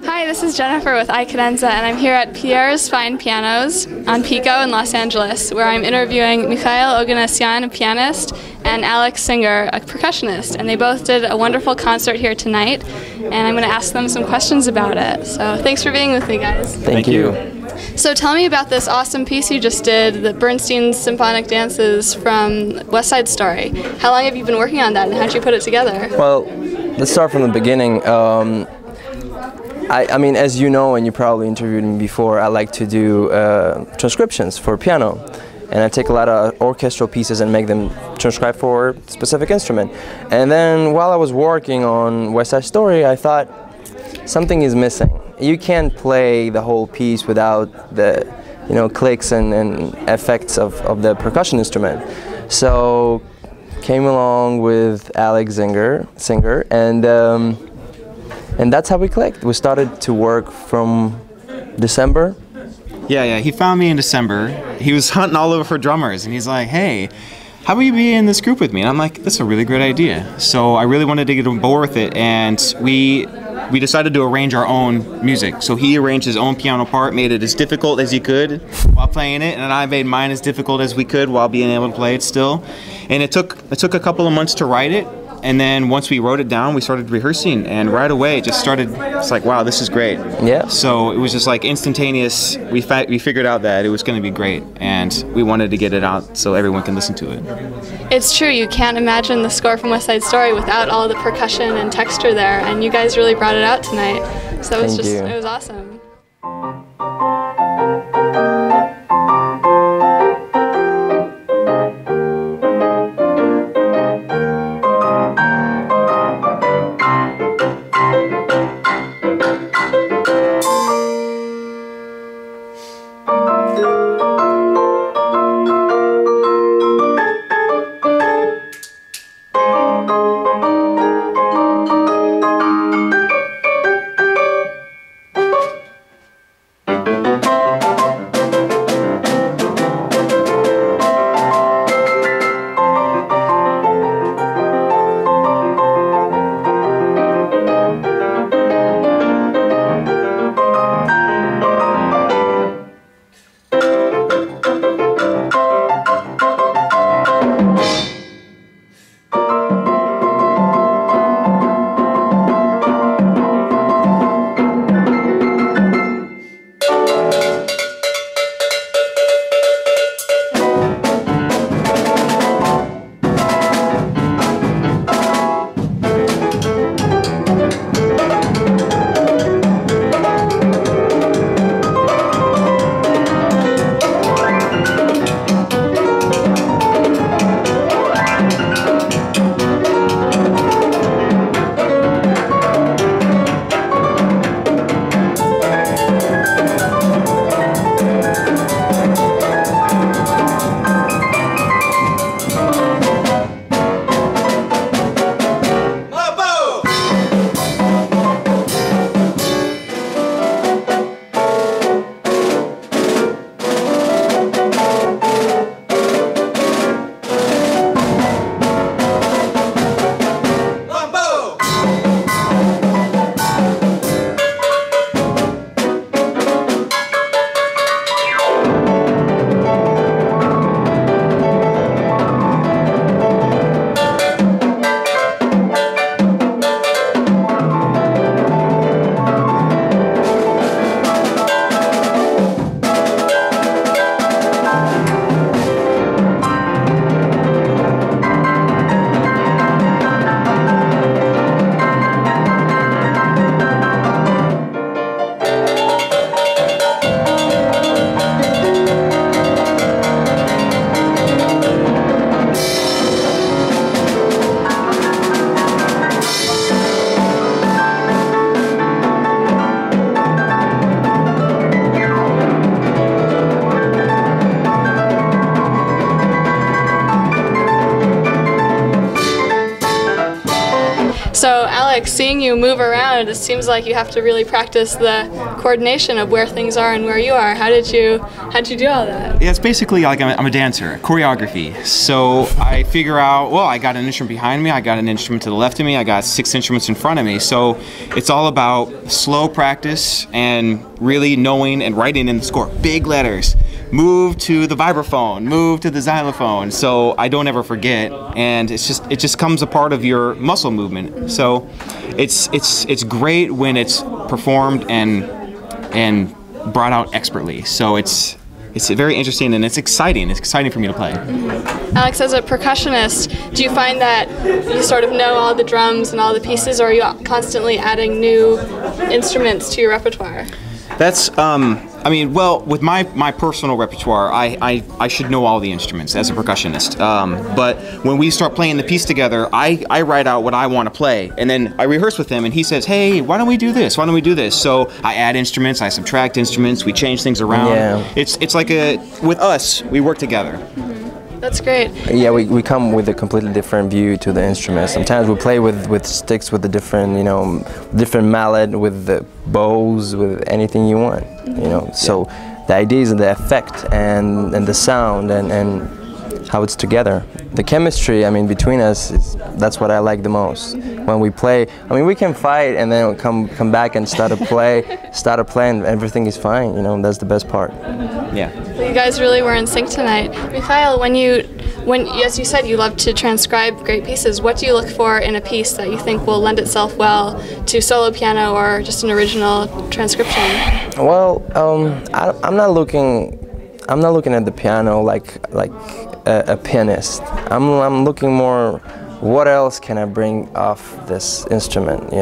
Hi, this is Jennifer with iCadenza, and I'm here at Pierre's Fine Pianos on Pico in Los Angeles, where I'm interviewing Mikhail Oganessian, a pianist, and Alex Singer, a percussionist. And they both did a wonderful concert here tonight, and I'm going to ask them some questions about it. So thanks for being with me, guys. Thank you. So tell me about this awesome piece you just did, the Bernstein's Symphonic Dances from West Side Story. How long have you been working on that, and how did you put it together? Well, let's start from the beginning. I mean, as you know, and you probably interviewed me before, I like to do transcriptions for piano. And I take a lot of orchestral pieces and make them transcribe for a specific instrument. And then while I was working on West Side Story, I thought something is missing. You can't play the whole piece without the, clicks and effects of the percussion instrument. So came along with Alex Singer, and that's how we clicked. We started to work from December. Yeah, he found me in December. He was hunting all over for drummers, and he's like, hey, how about you be in this group with me? And I'm like, that's a really great idea. So I really wanted to get on board with it, and we decided to arrange our own music. So he arranged his own piano part, made it as difficult as he could while playing it, and I made mine as difficult as we could while being able to play it still. And it took a couple of months to write it. And then once we wrote it down, we started rehearsing, and right away it just started. It's like, wow, this is great. Yeah. So it was just like instantaneous. We figured out that it was going to be great, and we wanted to get it out so everyone can listen to it. It's true, you can't imagine the score from West Side Story without all the percussion and texture there, and you guys really brought it out tonight. So it was awesome. So Alex, seeing you move around, it seems like you have to really practice the coordination of where things are and where you are. How'd you do all that? Yeah, it's basically like I'm a dancer, choreography. So I figure out, well, I got an instrument behind me, I got an instrument to the left of me, I got 6 instruments in front of me. So it's all about slow practice and really knowing and writing in the score, big letters. Move to the vibraphone, move to the xylophone, so I don't ever forget, and it just comes a part of your muscle movement. So it's great when it's performed and brought out expertly. So it's very interesting and it's exciting. It's exciting for me to play. Alex, as a percussionist, do you find that you sort of know all the drums and all the pieces, or are you constantly adding new instruments to your repertoire? That's, I mean, well, with my personal repertoire, I should know all the instruments as a percussionist. But when we start playing the piece together, I write out what I want to play, and then I rehearse with him, and he says, hey, why don't we do this? Why don't we do this? So I add instruments, I subtract instruments, we change things around. Yeah. It's like with us, we work together. That's great. Yeah, we come with a completely different view to the instrument. Sometimes we play with sticks, with the different, different mallet, with the bows, with anything you want, So the idea is the effect and the sound and how it's together. The chemistry, between us, that's what I like the most. When we play, we can fight and then come back and start to play, and everything is fine. That's the best part. Yeah. Well, you guys really were in sync tonight. Mikhail, when as you said, you love to transcribe great pieces, what do you look for in a piece that you think will lend itself well to solo piano or just an original transcription? Well, I'm not looking at the piano like a pianist. I'm looking more, what else can I bring off this instrument,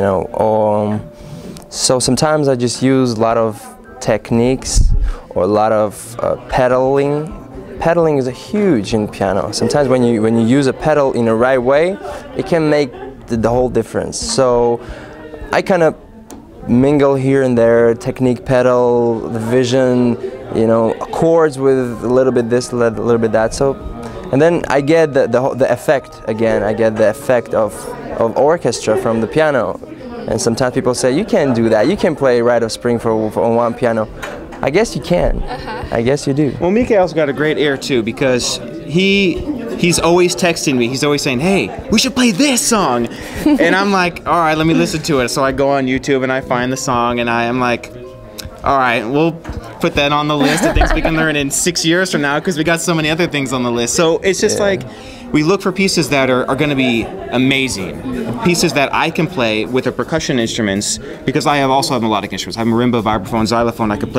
So sometimes I just use a lot of techniques or a lot of pedaling. Pedaling is huge in piano. Sometimes when you use a pedal in the right way, it can make the whole difference. So I kind of mingle here and there, technique pedal, the vision, chords with a little bit this, a little bit that. So, and then I get the effect again. I get the effect of orchestra from the piano. And sometimes people say, you can't do that. You can play Rite of Spring on one piano. I guess you can. I guess you do. Well, Mikhail's got a great ear too, because he's always texting me. He's always saying, hey, we should play this song. And I'm like, all right, let me listen to it. So I go on YouTube and I find the song and I am like, all right, we'll put that on the list of things we can learn in 6 years from now, because we got so many other things on the list. So it's just like, we look for pieces that are going to be amazing, pieces that I can play with the percussion instruments, because I also have melodic instruments. I have marimba, vibraphone, xylophone. I could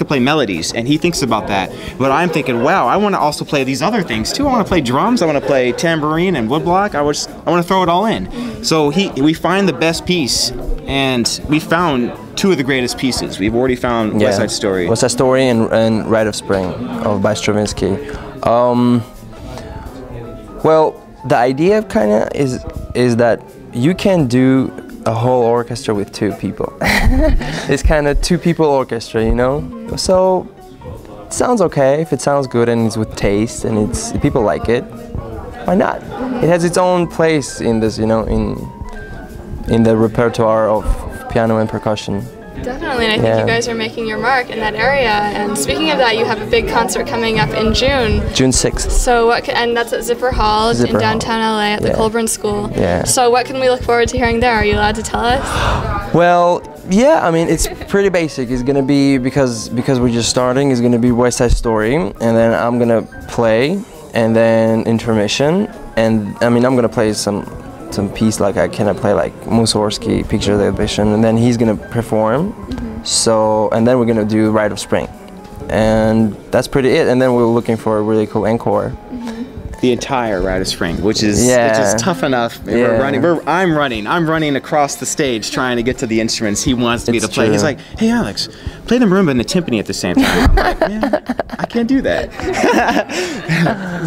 play melodies, and he thinks about that. But I'm thinking, wow, I want to also play these other things too. I want to play drums. I want to play tambourine and woodblock. I want to throw it all in. So we find the best piece, and we found 2 of the greatest pieces. We've already found West Side Story. West Side Story and Rite of Spring by Stravinsky. Well, the idea kind of is that you can do a whole orchestra with 2 people. It's kind of 2 people orchestra, So it sounds okay if it sounds good and it's with taste and people like it. Why not? It has its own place in this, in the repertoire of piano and percussion. Definitely, and I think you guys are making your mark in that area. And speaking of that, you have a big concert coming up in June. June 6th. So and that's at Zipper Hall in downtown LA at the Colburn School. Yeah. So what can we look forward to hearing there? Are you allowed to tell us? Well, yeah, it's pretty basic. It's gonna be, because we're just starting, it's gonna be West Side Story, and then I'm gonna play, and then intermission, and I'm gonna play some piece like I play like Mussorgsky, Picture of the Vision, and then he's gonna perform. So, and then we're gonna do Rite of Spring, and that's pretty it. And then we're looking for a really cool encore. The entire Rite of Spring, which is tough enough. I'm running across the stage trying to get to the instruments he wants me to play. True. He's like, hey Alex, play the marimba and the timpani at the same time. I'm like, man, I can't do that.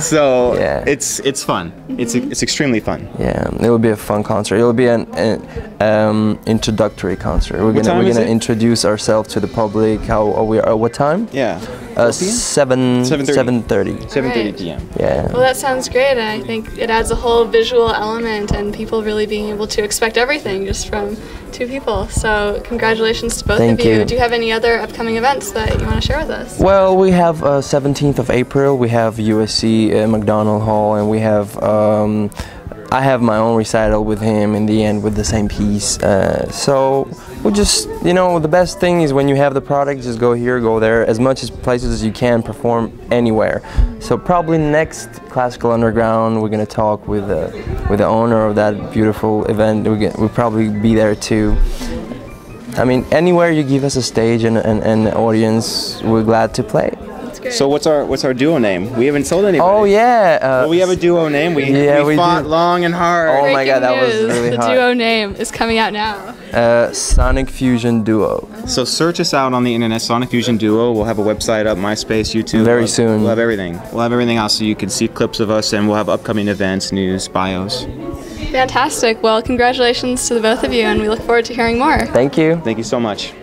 So it's fun. It's extremely fun. Yeah, it will be a fun concert. It will be an introductory concert. We're gonna introduce ourselves to the public. How we are. What time? Yeah. 7:30. 7:30 p.m. Yeah. Well, that sounds great, and I think it adds a whole visual element and people really being able to expect everything just from two people. So congratulations to both Thank of you. you. Do you have any other upcoming events that you want to share with us? Well, we have 17th of April. We have USC McDonald Hall, and we have. I have my own recital with him in the end with the same piece. So we just, the best thing is when you have the product, just go here, go there, as much as places as you can, perform anywhere. So probably next Classical Underground, we're gonna talk with the owner of that beautiful event. We'll probably be there too. I mean, anywhere you give us a stage and an audience, we're glad to play. So what's our duo name? We haven't told anybody. Oh yeah. Well, we have a duo name. We fought long and hard. Oh my God, that was Breaking news, really hard. The duo name is coming out now. Sonic Fusion Duo. So search us out on the internet, Sonic Fusion Duo. We'll have a website up, MySpace, YouTube. Very soon. We'll have everything. We'll have everything else so you can see clips of us, and we'll have upcoming events, news, bios. Fantastic. Well, congratulations to the both of you, and we look forward to hearing more. Thank you. Thank you so much.